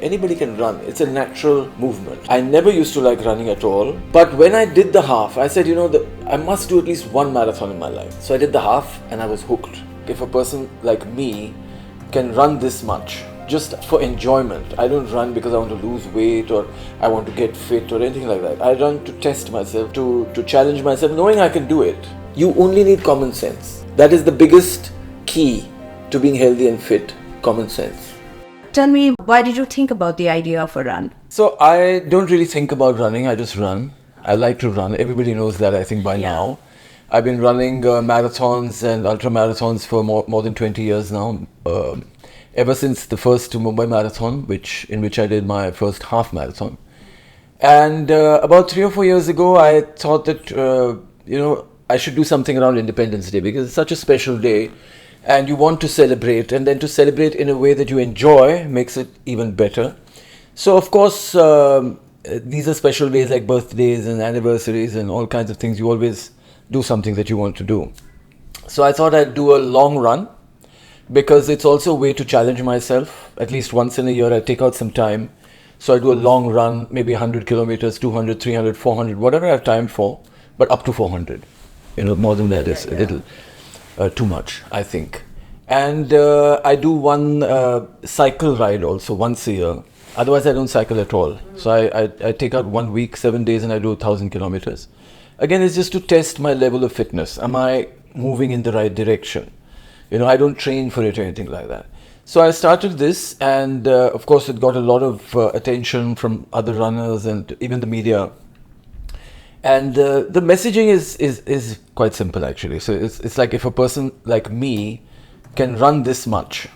Anybody can run. It's a natural movement. I never used to like running at all. But when I did the half, I said, I must do at least one marathon in my life. So I did the half and I was hooked. If a person like me can run this much, just for enjoyment. I don't run because I want to lose weight or I want to get fit or anything like that. I run to test myself, to challenge myself, knowing I can do it. You only need common sense. That is the biggest key to being healthy and fit, common sense. Tell me, why did you think about the idea of a run? So I don't really think about running, I just run. I like to run. Everybody knows that, I think, by now. I've been running marathons and ultra marathons for more than 20 years now. Ever since the first Mumbai marathon, in which I did my first half marathon. And about 3 or 4 years ago, I thought that, I should do something around Independence Day because it's such a special day and you want to celebrate, and then to celebrate in a way that you enjoy makes it even better. So of course, these are special days like birthdays and anniversaries and all kinds of things. You always do something that you want to do. So I thought I'd do a long run because it's also a way to challenge myself. At least once in a year, I take out some time. So I do a long run, maybe 100 kilometers, 200, 300, 400, whatever I have time for, but up to 400. More than that is a little too much, I think. And I do one cycle ride also once a year. Otherwise, I don't cycle at all. So I take out 1 week, 7 days, and I do 1,000 kilometers. Again, it's just to test my level of fitness. Am I moving in the right direction? I don't train for it or anything like that. So I started this, and of course, it got a lot of attention from other runners and even the media. And the messaging is quite simple, actually. So it's like if a person like me can run this much,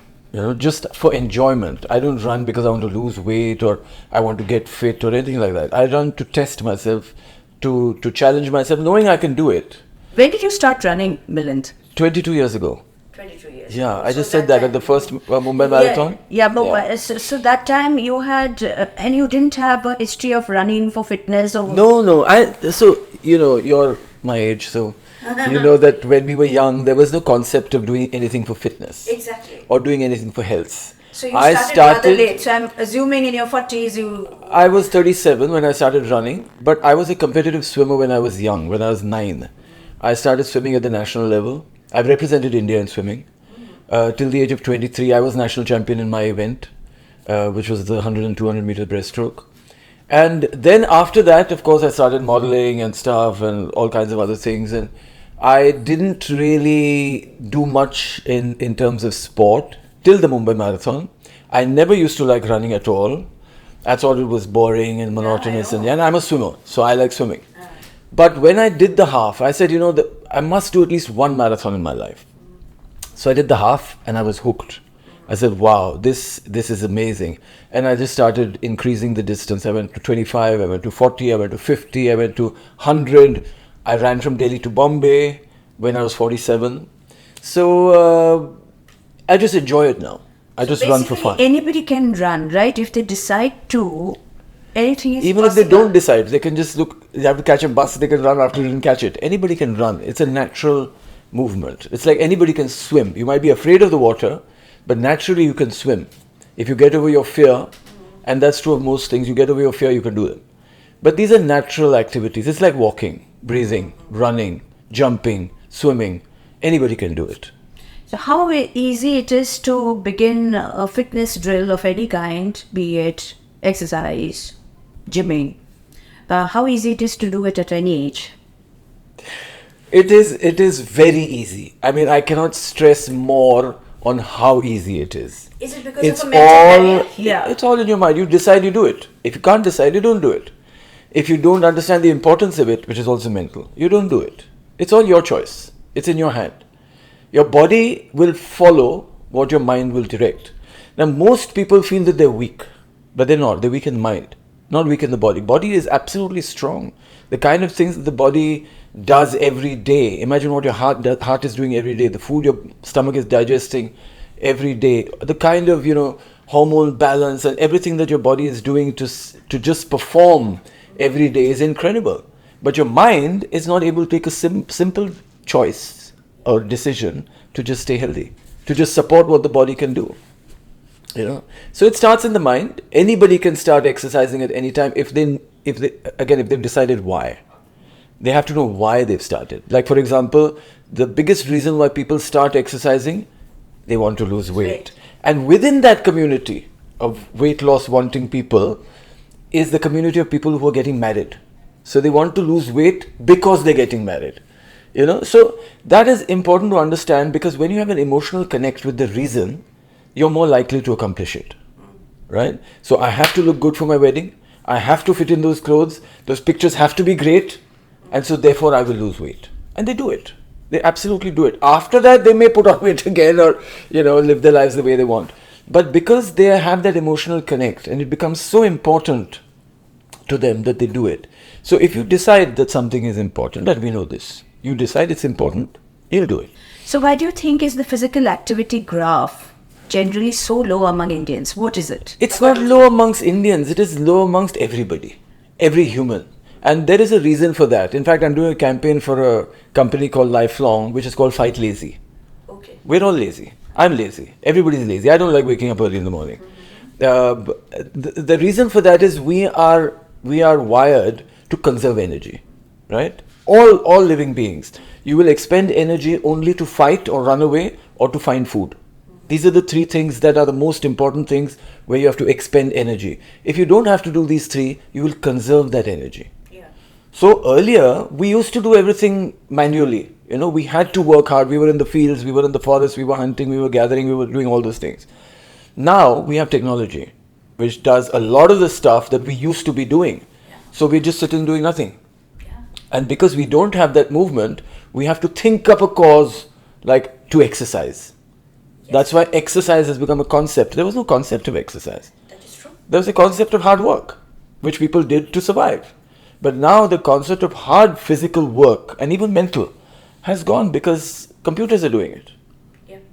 just for enjoyment. I don't run because I want to lose weight or I want to get fit or anything like that. I run to test myself, to challenge myself, knowing I can do it. When did you start running, Milind? 22 years ago. 22 years. Yeah, I just said that at the first Mumbai marathon. Yeah, Mumbai. So that time you had, and you didn't have a history of running for fitness or... No. You're my age, so you know that when we were young, there was no concept of doing anything for fitness. Exactly. Or doing anything for health. So you started rather late. So I'm assuming in your 40s you... I was 37 when I started running, but I was a competitive swimmer when I was young, when I was 9. I started swimming at the national level. I've represented India in swimming. Till the age of 23, I was national champion in my event, which was the 100 and 200 meter breaststroke. And then after that, of course, I started modeling and stuff and all kinds of other things. And I didn't really do much in terms of sport till the Mumbai marathon. I never used to like running at all. I thought it was boring and monotonous. And I'm a swimmer, so I like swimming. But when I did the half, I said, I must do at least one marathon in my life. So I did the half and I was hooked. I said, wow, this is amazing. And I just started increasing the distance. I went to 25, I went to 40, I went to 50, I went to 100. I ran from Delhi to Bombay when I was 47. So I just enjoy it now. I just run for fun. Anybody can run, right? If they decide to, anything is even possible. If they don't decide, they can just they have to catch a bus, they can run after they didn't catch it. Anybody can run. It's a natural movement. It's like anybody can swim. You might be afraid of the water, but naturally you can swim. If you get over your fear, and that's true of most things, you get over your fear, you can do them. But these are natural activities. It's like walking, breathing, running, jumping, swimming. Anybody can do it. So how easy it is to begin a fitness drill of any kind, be it exercise, gymming? How easy it is to do it at any age? It is very easy. I mean, I cannot stress more on how easy it is. Is it because of a mental barrier? Yeah. It's all in your mind. You decide, you do it. If you can't decide, you don't do it. If you don't understand the importance of it, which is also mental, you don't do it. It's all your choice. It's in your hand. Your body will follow what your mind will direct. Now, most people feel that they're weak, but they're not. They're weak in the mind, not weak in the body. Body is absolutely strong. The kind of things that the body does every day. Imagine what your heart is doing every day. The food your stomach is digesting every day. The kind of, hormone balance and everything that your body is doing to just perform every day is incredible. But your mind is not able to take a simple choice or decision to just stay healthy, to just support what the body can do. You know, so it starts in the mind. Anybody can start exercising at any time if they've decided why. They have to know why they've started. Like, for example, the biggest reason why people start exercising, they want to lose weight. And within that community of weight loss wanting people is the community of people who are getting married. So they want to lose weight because they're getting married. You know, so that is important to understand, because when you have an emotional connect with the reason, you're more likely to accomplish it, right? So I have to look good for my wedding. I have to fit in those clothes. Those pictures have to be great. And so therefore I will lose weight. And they do it. They absolutely do it. After that, they may put on weight again or, you know, live their lives the way they want. But because they have that emotional connect and it becomes so important to them that they do it. So if you decide that something is important, and we know this, you decide it's important, you'll do it. So why do you think is the physical activity graph generally so low among Indians? What is it? It's not low amongst Indians. It is low amongst everybody, every human. And there is a reason for that. In fact, I'm doing a campaign for a company called Lifelong, which is called Fight Lazy. Okay. We're all lazy. I'm lazy. Everybody's lazy. I don't like waking up early in the morning. The reason for that is we are wired to conserve energy, right? All living beings. You will expend energy only to fight or run away or to find food. These are the three things that are the most important things where you have to expend energy. If you don't have to do these three, you will conserve that energy. So earlier, we used to do everything manually. You know, we had to work hard. We were in the fields, we were in the forest, we were hunting, we were gathering, we were doing all those things. Now, we have technology, which does a lot of the stuff that we used to be doing. So we're just sitting doing nothing. And because we don't have that movement, we have to think up a cause, like to exercise. That's why exercise has become a concept. There was no concept of exercise. That is true. There was a concept of hard work, which people did to survive. But now the concept of hard physical work and even mental has gone because computers are doing it.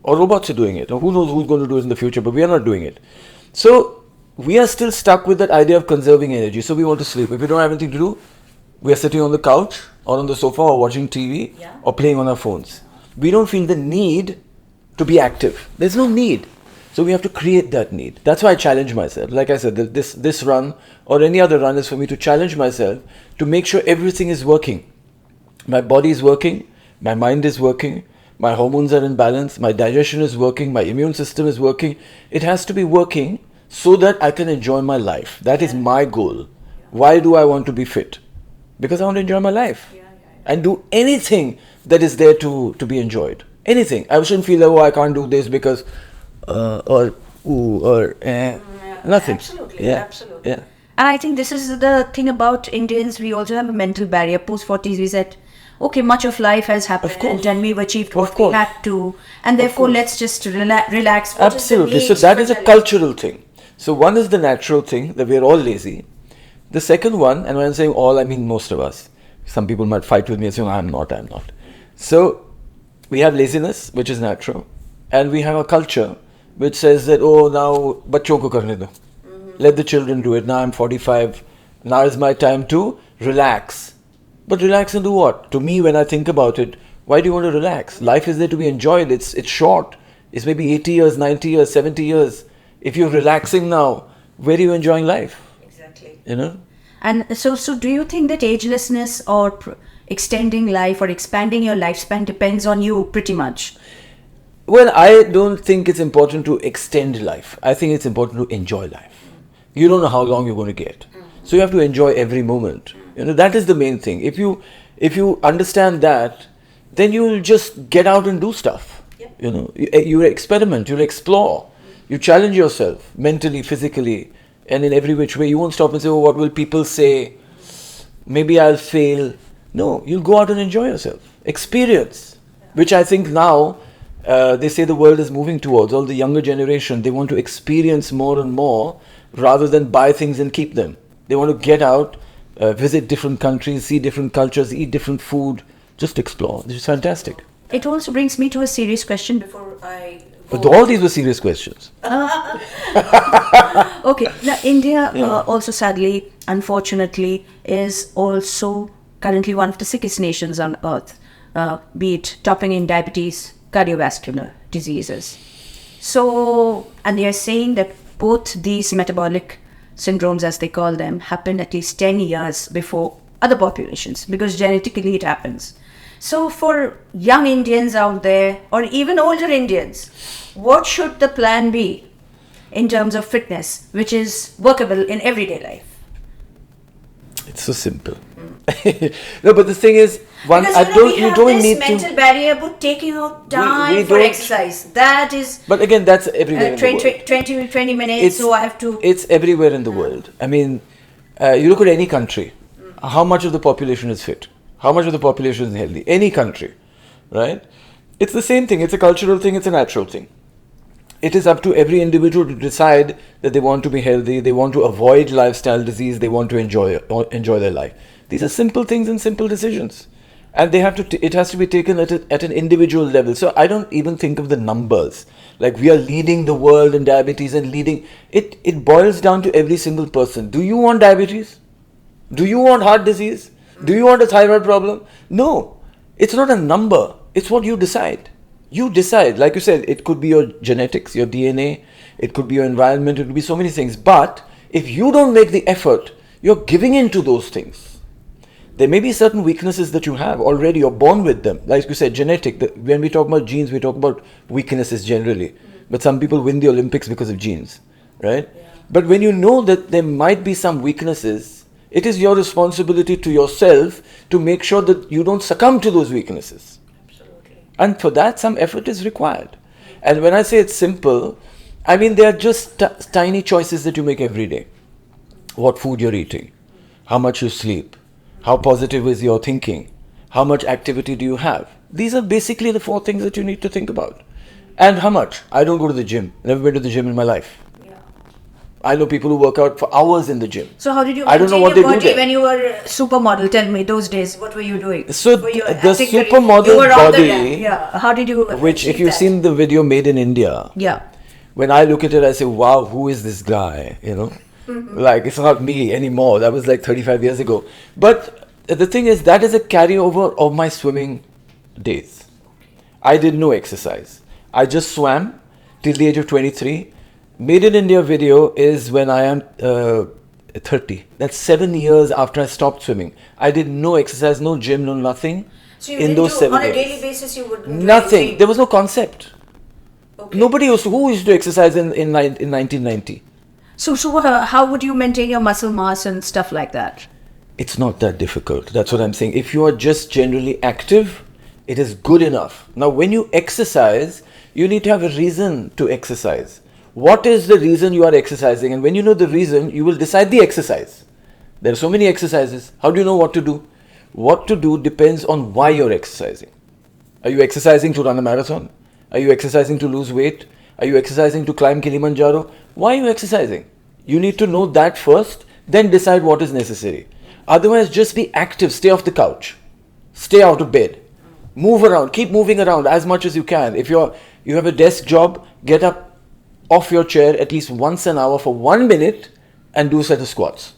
Or robots are doing it. Or who knows who's going to do it in the future, but we are not doing it. So we are still stuck with that idea of conserving energy. So we want to sleep. If we don't have anything to do, we are sitting on the couch or on the sofa or watching TV or playing on our phones. We don't feel the need to be active. There's no need. So we have to create that need. That's why I challenge myself. Like I said, this run or any other run is for me to challenge myself to make sure everything is working. My body is working, my mind is working, my hormones are in balance, my digestion is working, my immune system is working. It has to be working so that I can enjoy my life. That is my goal. Why do I want to be fit? Because I want to enjoy my life and do anything that is there to be enjoyed. Anything. I shouldn't feel like, oh, I can't do this because nothing. Absolutely, absolutely. And I think this is the thing about Indians. We also have a mental barrier. Post 40s, we said, okay, much of life has happened and we've achieved what we had to, and therefore let's just relax. Absolutely. So that is a cultural thing. So one is the natural thing that we are all lazy. The second one, and when I'm saying all, I mean most of us. Some people might fight with me and say, I'm not. So we have laziness, which is natural, and we have a culture which says that, oh, now bachon ko karne do. Let the children do it. Now I'm 45. Now is my time to relax. But relax and do what? To me, when I think about it, why do you want to relax? Life is there to be enjoyed. It's short. It's maybe 80 years, 90 years, 70 years. If you're relaxing now, where are you enjoying life? Exactly. You know? And so do you think that agelessness or extending life or expanding your lifespan depends on you pretty much? Well, I don't think it's important to extend life. I think it's important to enjoy life. You don't know how long you're going to get. So you have to enjoy every moment. You know, that is the main thing. If you understand that, then you'll just get out and do stuff. You know, you experiment, you'll explore, you challenge yourself mentally, physically, and in every which way. You won't stop and say, oh, what will people say? Maybe I'll fail. No, you'll go out and enjoy yourself. Experience, which I think now, they say the world is moving towards. All the younger generation, they want to experience more and more rather than buy things and keep them. They want to get out, visit different countries, see different cultures, eat different food, just explore. This is fantastic. It also brings me to a serious question before I... But all these were serious questions. Okay. Now, India also sadly, unfortunately, is also currently one of the sickest nations on earth, be it topping in diabetes, cardiovascular diseases. So And they are saying that both these metabolic syndromes, as they call them, happen at least 10 years before other populations, because genetically it happens. So for young Indians out there, or even older Indians, what should the plan be in terms of fitness, which is workable in everyday life? It's so simple. No, but the thing is, you don't need mental barrier about taking out time for exercise. That is. But again, that's everywhere in the world. 20 minutes, so I have to. It's everywhere in the world. I mean, you look at any country, how much of the population is fit? How much of the population is healthy? Any country, right? It's the same thing. It's a cultural thing. It's a natural thing. It is up to every individual to decide that they want to be healthy, they want to avoid lifestyle disease, they want to enjoy their life. These are simple things and simple decisions. And they have to. It has to be taken at an individual level. So I don't even think of the numbers. Like we are leading the world in diabetes and leading. It boils down to every single person. Do you want diabetes? Do you want heart disease? Do you want a thyroid problem? No. It's not a number. It's what you decide. You decide. Like you said, it could be your genetics, your DNA. It could be your environment. It could be so many things. But if you don't make the effort, you're giving in to those things. There may be certain weaknesses that you have already. You're born with them. Like you said, genetic. When we talk about genes, we talk about weaknesses generally. But some people win the Olympics because of genes, right? Yeah. But when you know that there might be some weaknesses, it is your responsibility to yourself to make sure that you don't succumb to those weaknesses. Absolutely. And for that, some effort is required. And when I say it's simple, I mean they are just tiny choices that you make every day. What food you're eating, how much you sleep, how positive is your thinking, how much activity do you have. These are basically the 4 things that you need to think about. And how much? I don't go to the gym. Never been to the gym in my life. I know people who work out for hours in the gym. So how did you maintain your body when you were a supermodel? Tell me, those days, what were you doing? So the supermodel body, how did you? Which if you've seen the video Made in India, when I look at it, I say, wow, who is this guy? You know, like it's not me anymore. That was like 35 years ago. But the thing is, that is a carryover of my swimming days. I did no exercise. I just swam till the age of 23. Made in India video is when I am 30. That's 7 years after I stopped swimming. I did no exercise, no gym, no nothing. So you in those 7 years. On a daily basis, you would nothing. There was no concept. Okay. Nobody who used to exercise in 1990. So how would you maintain your muscle mass and stuff like that? It's not that difficult. That's what I'm saying. If you are just generally active, it is good enough. Now, when you exercise, you need to have a reason to exercise. What is the reason you are exercising? And when you know the reason, you will decide the exercise. There are so many exercises. How do you know what to do? What to do depends on why you're exercising. Are you exercising to run a marathon? Are you exercising to lose weight? Are you exercising to climb Kilimanjaro? Why are you exercising? You need to know that first, then decide what is necessary. Otherwise, just be active. Stay off the couch. Stay out of bed. Move around. Keep moving around as much as you can. If you have a desk job, get up off your chair at least once an hour for 1 minute and do a set of squats.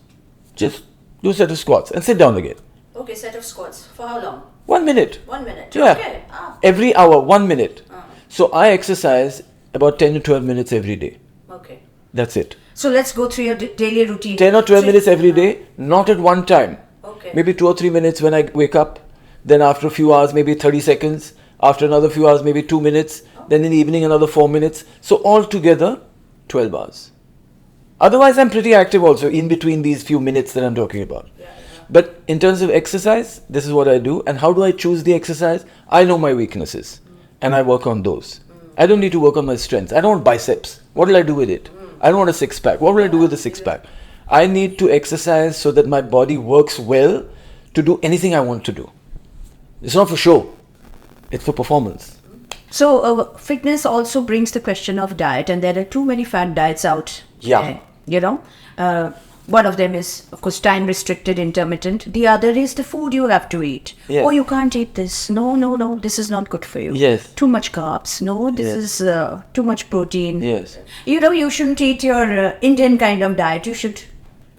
Just do a set of squats and sit down again. Okay, set of squats. For how long? 1 minute. 1 minute. Yeah. Okay. Every hour, 1 minute. So I exercise about 10 to 12 minutes every day. Okay. That's it. So let's go through your daily routine. 10 or 12 minutes every day, not at one time. Okay. Maybe 2 or 3 minutes when I wake up. Then after a few hours, maybe 30 seconds. After another few hours, maybe 2 minutes. Then in the evening, another 4 minutes. So altogether, 12 hours. Otherwise, I'm pretty active also in between these few minutes that I'm talking about. But in terms of exercise, this is what I do. And how do I choose the exercise? I know my weaknesses and I work on those. I don't need to work on my strengths. I don't want biceps. What will I do with it? I don't want a six-pack. What will I do with a six-pack? I need to exercise so that my body works well to do anything I want to do. It's not for show. It's for performance. So fitness also brings the question of diet, and there are too many fad diets out. Yeah. One of them is, of course, time restricted, intermittent. The other is the food you have to eat. Yes. Oh, you can't eat this. No, this is not good for you. Yes. Too much carbs. No, this is too much protein. Yes. You shouldn't eat your Indian kind of diet. You should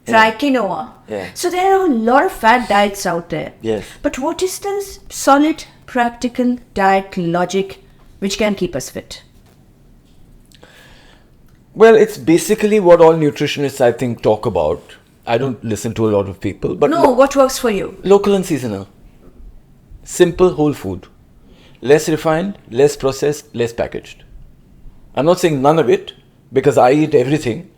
try quinoa. Yeah. So there are a lot of fad diets out there. Yes. But what is the solid, practical diet logic which can keep us fit? Well, it's basically what all nutritionists, I think, talk about. I don't listen to a lot of people. But no, what works for you? Local and seasonal. Simple whole food. Less refined, less processed, less packaged. I'm not saying none of it, because I eat everything.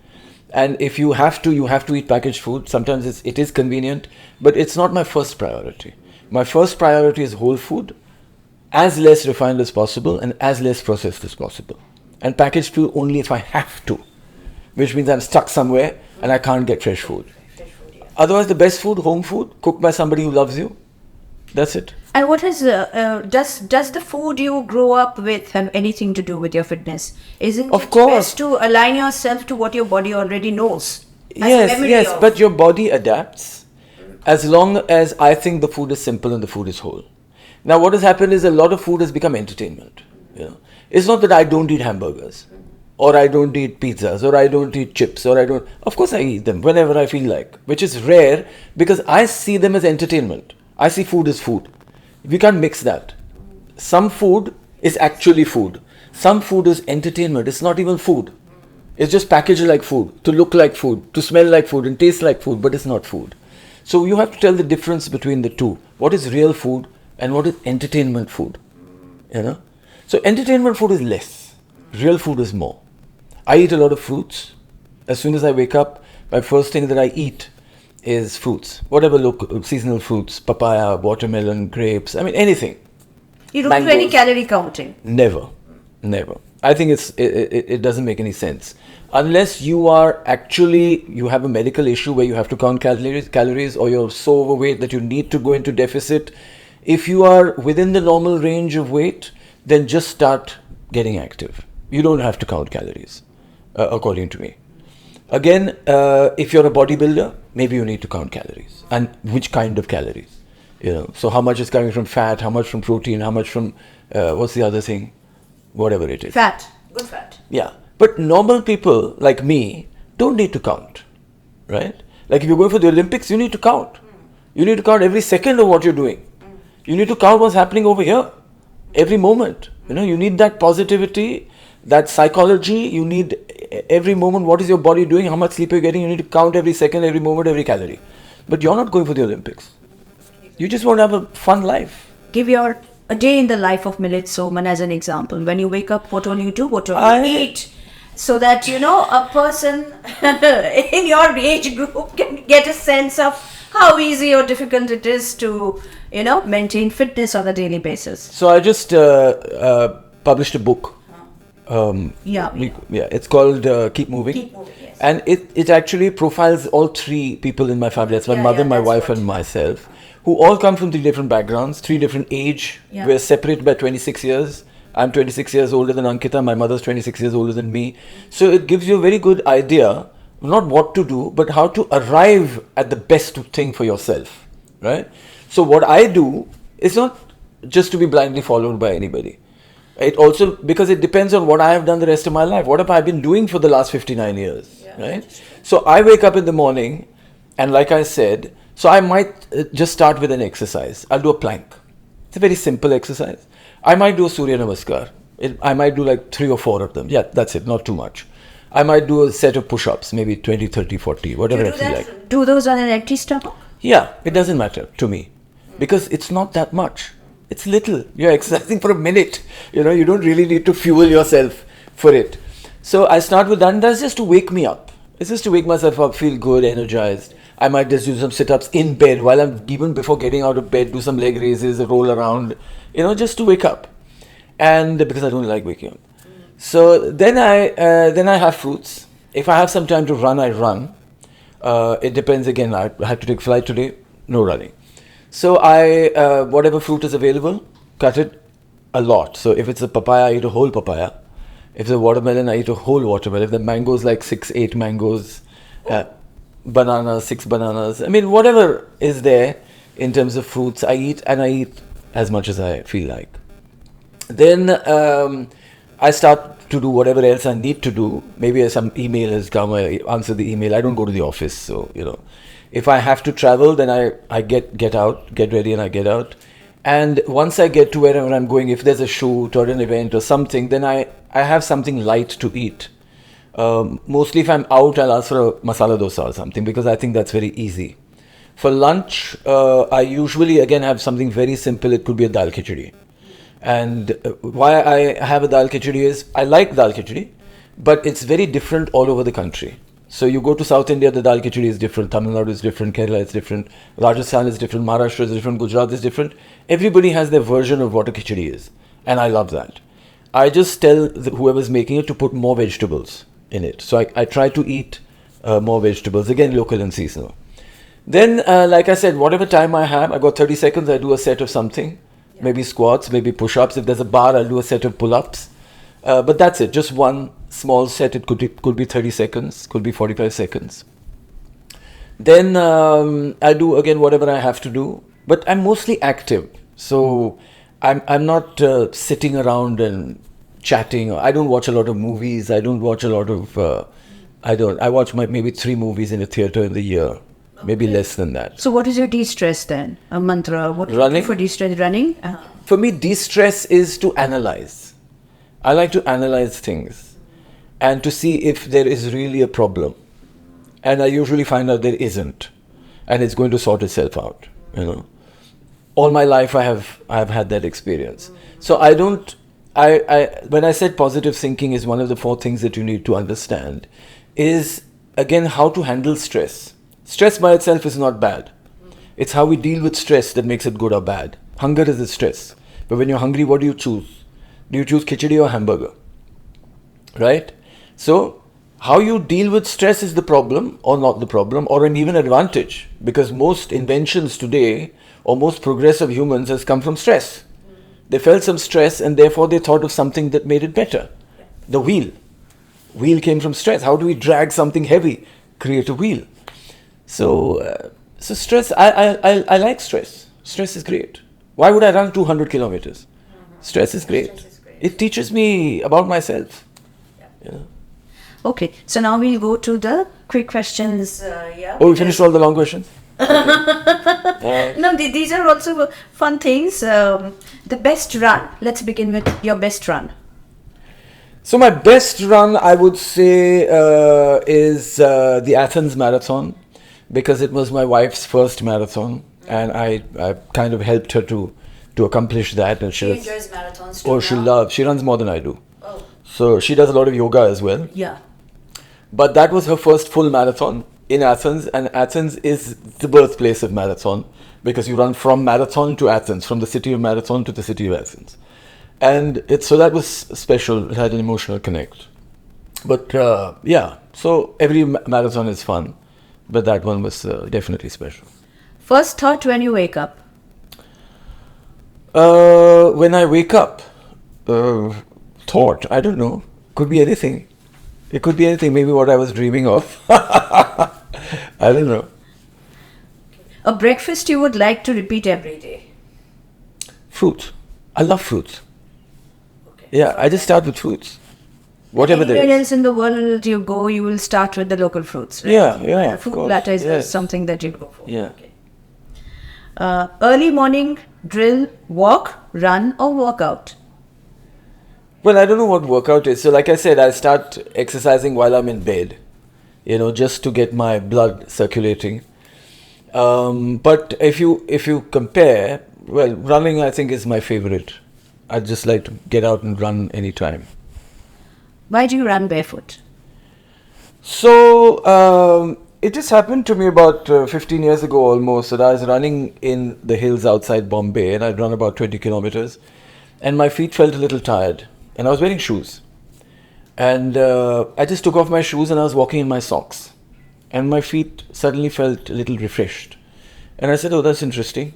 And if you have to eat packaged food. Sometimes it is convenient, but it's not my first priority. My first priority is whole food, as less refined as possible and as less processed as possible. And packaged food only if I have to, which means I'm stuck somewhere and I can't get fresh food. Otherwise, the best food, home food, cooked by somebody who loves you. That's it. And what is does the food you grow up with have anything to do with your fitness? Isn't it best to align yourself to what your body already knows? Yes, but your body adapts as long as I think the food is simple and the food is whole. Now, what has happened is a lot of food has become entertainment. It's not that I don't eat hamburgers, or I don't eat pizzas, or I don't eat chips, or I don't. Of course, I eat them whenever I feel like, which is rare because I see them as entertainment. I see food as food. We can't mix that. Some food is actually food. Some food is entertainment. It's not even food. It's just packaged like food, to look like food, to smell like food, and taste like food, but it's not food. So you have to tell the difference between the two. What is real food and what is entertainment food? So entertainment food is less. Real food is more. I eat a lot of fruits. As soon as I wake up, my first thing that I eat is fruits. Whatever local, seasonal fruits, papaya, watermelon, grapes, anything. You don't do any calorie counting? Never. I think it doesn't make any sense. Unless you have a medical issue where you have to count calories, or you're so overweight that you need to go into deficit. If you are within the normal range of weight, then just start getting active. You don't have to count calories, according to me. Again, if you're a bodybuilder, maybe you need to count calories. And which kind of calories? So how much is coming from fat, how much from protein, how much from, what's the other thing? Whatever it is. Fat. Good fat. Yeah. But normal people like me don't need to count, right? Like if you're going for the Olympics, you need to count. You need to count every second of what you're doing. You need to count what's happening over here. Every moment. You need that positivity, that psychology. You need every moment, what is your body doing, how much sleep you're getting. You need to count every second, every moment, every calorie. But you're not going for the Olympics. You just want to have a fun life. Give a day in the life of Milind Soman as an example. When you wake up, what all you do, what all you eat. So that, a person in your age group can get a sense of how easy or difficult it is to, maintain fitness on a daily basis. So I just published a book. It's called Keep Moving. Keep Moving, yes. And it actually profiles all three people in my family. That's my mother, my wife, and myself, who all come from 3 different backgrounds, 3 different age. Yeah. We're separated by 26 years. I'm 26 years older than Ankita. My mother's 26 years older than me. So it gives you a very good idea, not what to do, but how to arrive at the best thing for yourself, right? So what I do is not just to be blindly followed by anybody. It also, because it depends on what I have done the rest of my life. What have I been doing for the last 59 years, right? So I wake up in the morning, and like I said, so I might just start with an exercise. I'll do a plank. It's a very simple exercise. I might do a Surya Namaskar. I might do like 3 or 4 of them. Yeah, that's it, not too much. I might do a set of push-ups, maybe 20, 30, 40, whatever I feel like. Do those on an empty stomach? Yeah, it doesn't matter to me. Because it's not that much. It's little. You're exercising for a minute. You don't really need to fuel yourself for it. So I start with that, and that's just to wake me up. It's just to wake myself up, feel good, energized. I might just do some sit-ups in bed while even before getting out of bed, do some leg raises, roll around, just to wake up. And because I don't like waking up. So then I have fruits. If I have some time to run, I run. It depends again. I had to take flight today, no running. So I, whatever fruit is available, cut it a lot. So if it's a papaya, I eat a whole papaya. If it's a watermelon, I eat a whole watermelon. If the mangoes, like 6, 8 mangoes, bananas, 6 bananas. Whatever is there in terms of fruits, I eat, and I eat as much as I feel like. Then I start to do whatever else I need to do. Maybe some email has come, I answer the email. I don't go to the office, so, If I have to travel, then I get ready and I get out. And once I get to wherever I'm going, if there's a shoot or an event or something, then I have something light to eat. Mostly if I'm out, I'll ask for a masala dosa or something because I think that's very easy. For lunch, I usually again have something very simple. It could be a dal khichdi. And why I have a dal khichdi is I like dal khichdi, but it's very different all over the country. So you go to South India, the dal khichdi is different. Tamil Nadu is different. Kerala is different. Rajasthan is different. Maharashtra is different. Gujarat is different. Everybody has their version of what a khichdi is. And I love that. I just tell whoever's making it to put more vegetables in it. So I try to eat more vegetables. Again, local and seasonal. Then, like I said, whatever time I have, I got 30 seconds, I do a set of something. Maybe squats, maybe push-ups. If there's a bar, I'll do a set of pull-ups. But that's it. Just one small set. It could be 30 seconds, could be 45 seconds. Then I do again whatever I have to do. But I'm mostly active. So I'm not sitting around and chatting. I don't watch a lot of movies. I don't watch a lot of... I watch maybe 3 movies in a theatre in the year. Maybe less than that. So what is your de-stress then? A mantra? What Running. For de-stress? Running? For me, de-stress is to analyze. I like to analyze things and to see if there is really a problem. And I usually find out there isn't. And it's going to sort itself out, you know. All my life I have had that experience. So when I said positive thinking is one of the 4 things that you need to understand, is again how to handle stress. Stress by itself is not bad. It's how we deal with stress that makes it good or bad. Hunger is a stress. But when you're hungry, what do you choose? Do you choose khichdi or hamburger? Right? So, how you deal with stress is the problem or not the problem or an even advantage. Because most inventions today or most progress of humans has come from stress. They felt some stress and therefore they thought of something that made it better. The wheel. Wheel came from stress. How do we drag something heavy? Create a wheel. So stress, I like stress. Stress is great. Why would I run 200 kilometers? Stress is great. It teaches me about myself. Yeah. Okay, so now we'll go to the quick questions. We finished all the long questions? No, these are also fun things. The best run. Let's begin with your best run. So my best run, I would say, is the Athens Marathon. Because it was my wife's first marathon, and I kind of helped her to accomplish that. And she enjoys marathons too. Oh, she loves. She runs more than I do. Oh. So she does a lot of yoga as well. Yeah. But that was her first full marathon in Athens, and Athens is the birthplace of marathon because you run from Marathon to Athens, from the city of Marathon to the city of Athens, and so that was special. It had an emotional connect. But yeah, so every marathon is fun. But that one was definitely special. First thought when you wake up? When I wake up, thought, I don't know. Could be anything. It could be anything. Maybe what I was dreaming of. I don't know. A breakfast you would like to repeat every day? Fruit. I love fruits. Okay. Yeah, I just start with fruits. Whatever there is. Anywhere else in the world you go, you will start with the local fruits, right? Yeah, Food platter is something that you go for. Yeah. Okay. Early morning drill, walk, run or workout? Well, I don't know what workout is. So like I said, I start exercising while I'm in bed, just to get my blood circulating. But if you compare, well, running I think is my favorite. I'd just like to get out and run anytime. Why do you run barefoot? So, it just happened to me about 15 years ago almost that I was running in the hills outside Bombay and I'd run about 20 kilometers and my feet felt a little tired and I was wearing shoes. And I just took off my shoes and I was walking in my socks and my feet suddenly felt a little refreshed. And I said, oh, that's interesting.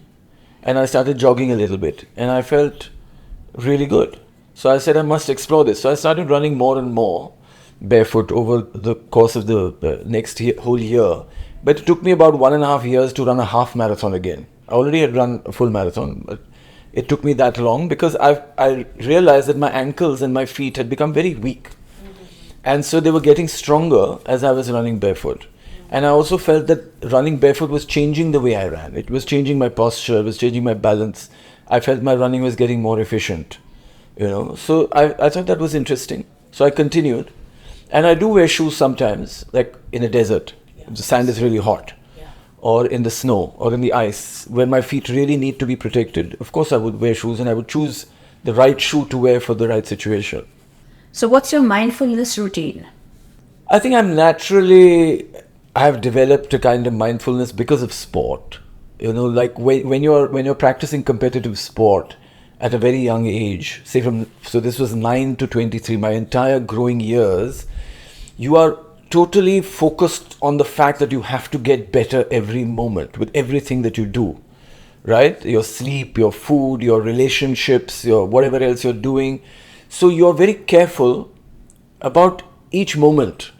And I started jogging a little bit and I felt really good. So I said I must explore this. So I started running more and more barefoot over the course of the next whole year. But it took me about 1.5 years to run a half marathon again. I already had run a full marathon, but it took me that long because I realized that my ankles and my feet had become very weak. And so they were getting stronger as I was running barefoot. And I also felt that running barefoot was changing the way I ran. It was changing my posture, it was changing my balance. I felt my running was getting more efficient. So I thought that was interesting. So I continued. And I do wear shoes sometimes, like in a desert. The sand is really hot. Or in the snow or in the ice, where my feet really need to be protected. Of course, I would wear shoes, and I would choose the right shoe to wear for the right situation. So what's your mindfulness routine? I think I have developed a kind of mindfulness because of sport. Like when you're practicing competitive sport at a very young age, so this was 9 to 23, my entire growing years, you are totally focused on the fact that you have to get better every moment with everything that you do, right? Your sleep, your food, your relationships, your whatever else you're doing. So you're very careful about each moment.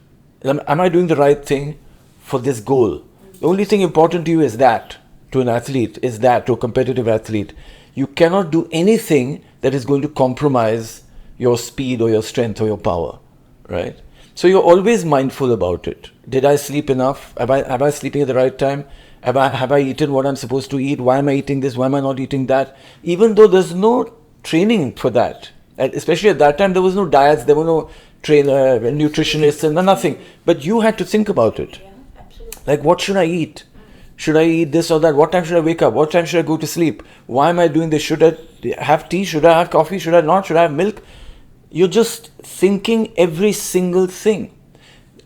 Am I doing the right thing for this goal? The only thing important to you is that, to an athlete, to a competitive athlete. You cannot do anything that is going to compromise your speed or your strength or your power, right? So you're always mindful about it. Did I sleep enough? Am I sleeping at the right time? Have I eaten what I'm supposed to eat? Why am I eating this? Why am I not eating that? Even though there's no training for that. And especially at that time, there was no diets, there were no trainer, nutritionists, and nothing. But you had to think about it. Yeah, absolutely. Like, what should I eat? Should I eat this or that? What time should I wake up? What time should I go to sleep? Why am I doing this? Should I have tea? Should I have coffee? Should I not? Should I have milk? You're just thinking every single thing.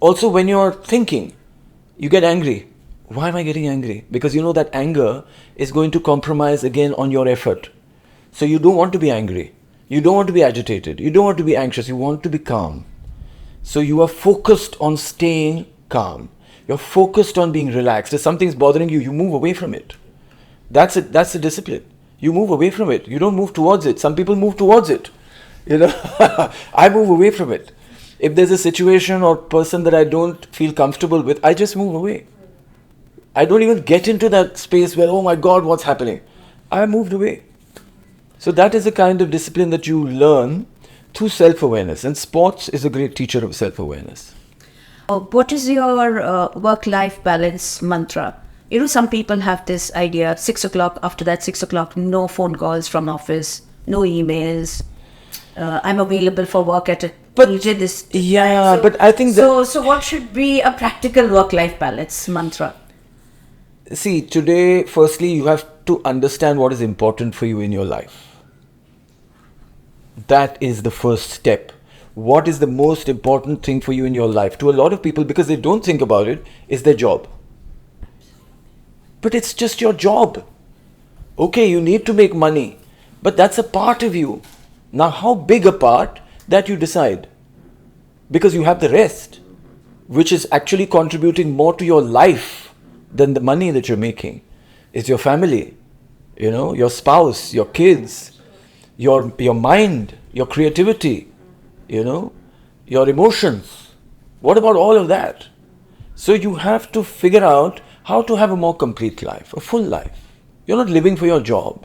Also, when you're thinking, you get angry. Why am I getting angry? Because you know that anger is going to compromise again on your effort. So you don't want to be angry. You don't want to be agitated. You don't want to be anxious. You want to be calm. So you are focused on staying calm. You're focused on being relaxed. If something's bothering you, you move away from it. That's it. That's the discipline. You move away from it. You don't move towards it. Some people move towards it. I move away from it. If there's a situation or person that I don't feel comfortable with, I just move away. I don't even get into that space where, oh my God, what's happening? I moved away. So that is a kind of discipline that you learn through self-awareness. And sports is a great teacher of self-awareness. What is your work-life balance mantra? Some people have this idea, 6 o'clock, after that 6 o'clock, no phone calls from office, no emails. I'm available for work at this. Yeah, so, but I think that... So what should be a practical work-life balance mantra? See, today, firstly, you have to understand what is important for you in your life. That is the first step. What is the most important thing for you in your life? To a lot of people, because they don't think about it, is their job. But it's just your job. Okay, you need to make money, but that's a part of you. Now, how big a part, that you decide. Because you have the rest, which is actually contributing more to your life than the money that you're making. It's your family, your spouse, your kids, your mind, your creativity, your emotions. What about all of that? So you have to figure out how to have a more complete life, a full life. You're not living for your job.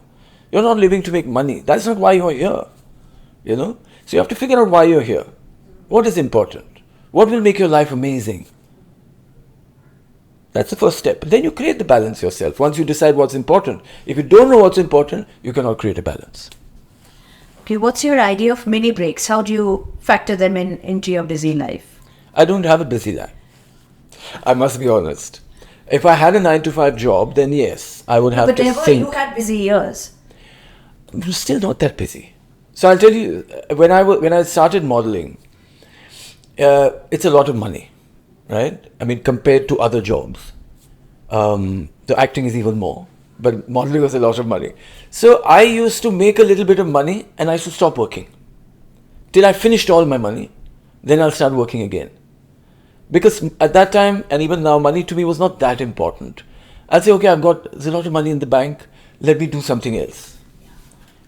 You're not living to make money. That's not why you're here. So you have to figure out why you're here. What is important? What will make your life amazing? That's the first step. Then you create the balance yourself. Once you decide what's important. If you don't know what's important, you cannot create a balance. Okay, what's your idea of mini breaks? How do you factor them into your busy life? I don't have a busy life. I must be honest. If I had a 9-to-5 job, then yes, I would have to think. But you had busy years. I'm still not that busy. So I'll tell you, when I started modeling, it's a lot of money, right? I mean, compared to other jobs. The acting is even more, but modeling was a lot of money. So I used to make a little bit of money and I used to stop working. Till I finished all my money, then I'll start working again. Because at that time, and even now, money to me was not that important. I'll say, okay, there's a lot of money in the bank, let me do something else.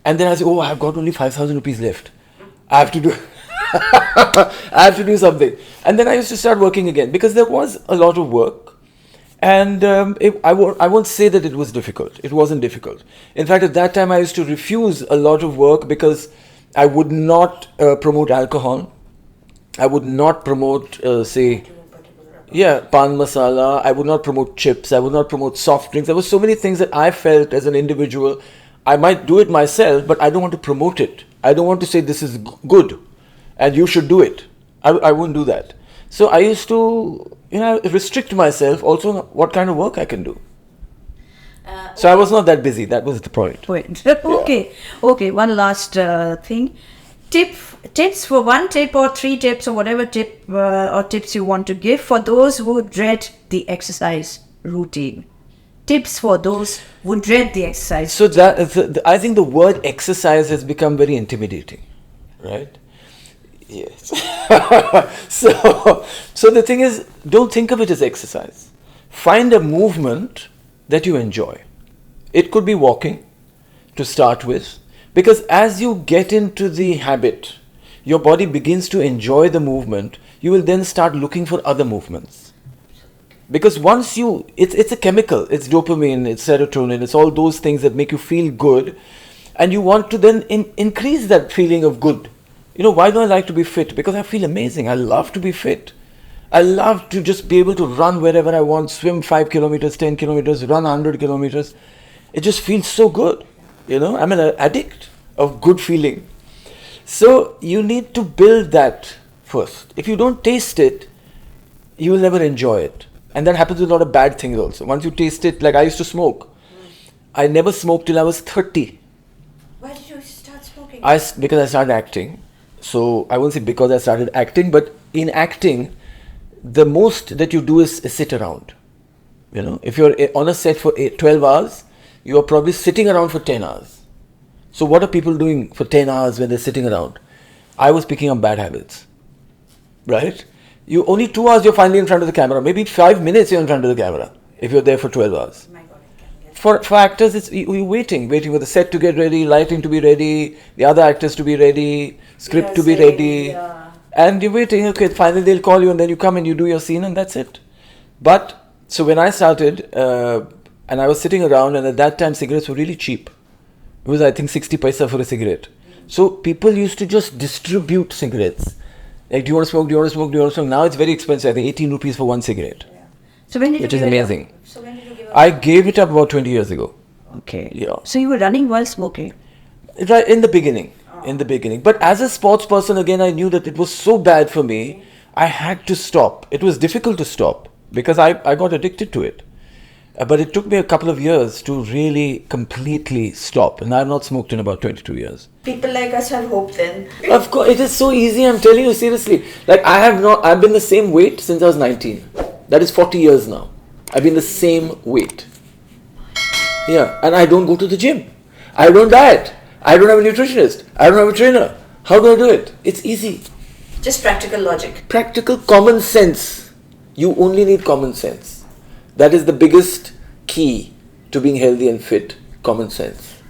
And then I say, I've got only 5,000 rupees left. I have to do I have to do something. And then I used to start working again because there was a lot of work. And I won't say that it was difficult. It wasn't difficult. In fact, at that time, I used to refuse a lot of work because I would not promote alcohol. I would not promote, pan masala. I would not promote chips. I would not promote soft drinks. There were so many things that I felt as an individual, I might do it myself, but I don't want to promote it. I don't want to say this is good and you should do it. I wouldn't do that. So I used to, restrict myself also on what kind of work I can do. So I was not that busy. That was the point. Okay. One last thing. Tips for 1 tip or 3 tips or whatever tip or tips you want to give for those who dread the exercise routine. Tips for those who dread the exercise. So I think the word exercise has become very intimidating, right? Yes. So the thing is, don't think of it as exercise. Find a movement that you enjoy. It could be walking to start with, because as you get into the habit, your body begins to enjoy the movement. You will then start looking for other movements. Because once it's a chemical, it's dopamine, it's serotonin, it's all those things that make you feel good, and you want to then increase that feeling of good. Why do I like to be fit? Because I feel amazing. I love to be fit. I love to just be able to run wherever I want, swim 5 kilometers, 10 kilometers, run 100 kilometers. It just feels so good. I'm an addict of good feeling. So you need to build that first. If you don't taste it, you will never enjoy it. And that happens with a lot of bad things also. Once you taste it, like I used to smoke. I never smoked till I was 30. Why did you start smoking? Because I started acting. So I won't say because I started acting, but in acting, the most that you do is sit around. If you're on a set for 12 hours, you are probably sitting around for 10 hours. So what are people doing for 10 hours when they're sitting around? I was picking up bad habits, right? You only 2 hours you're finally in front of the camera. Maybe 5 minutes you're in front of the camera if you're there for 12 hours. For actors, it's you're waiting for the set to get ready, lighting to be ready, the other actors to be ready, script to be ready, and you're waiting. Okay, finally they'll call you, and then you come and you do your scene, and that's it. But so when I started, and I was sitting around, and at that time cigarettes were really cheap. It was, I think, 60 paisa for a cigarette. So people used to just distribute cigarettes. Like, do you want to smoke? Do you want to smoke? Do you want to smoke? Now it's very expensive. I think 18 rupees for one cigarette. Yeah. So when did which you is give amazing. It up? So when did you give it up? I gave it up about 20 years ago. Okay. Yeah. So you were running while smoking? Right, in the beginning. In the beginning. But as a sports person, again, I knew that it was so bad for me. I had to stop. It was difficult to stop because I got addicted to it. But it took me a couple of years to really completely stop. And I've not smoked in about 22 years. People like us have hope then. Of course, it is so easy, I'm telling you seriously. Like, I've been the same weight since I was 19. That is 40 years now. I've been the same weight. Yeah, and I don't go to the gym. I don't diet. I don't have a nutritionist. I don't have a trainer. How do I do it? It's easy. Just practical logic. Practical common sense. You only need common sense. That is the biggest key to being healthy and fit. Common sense.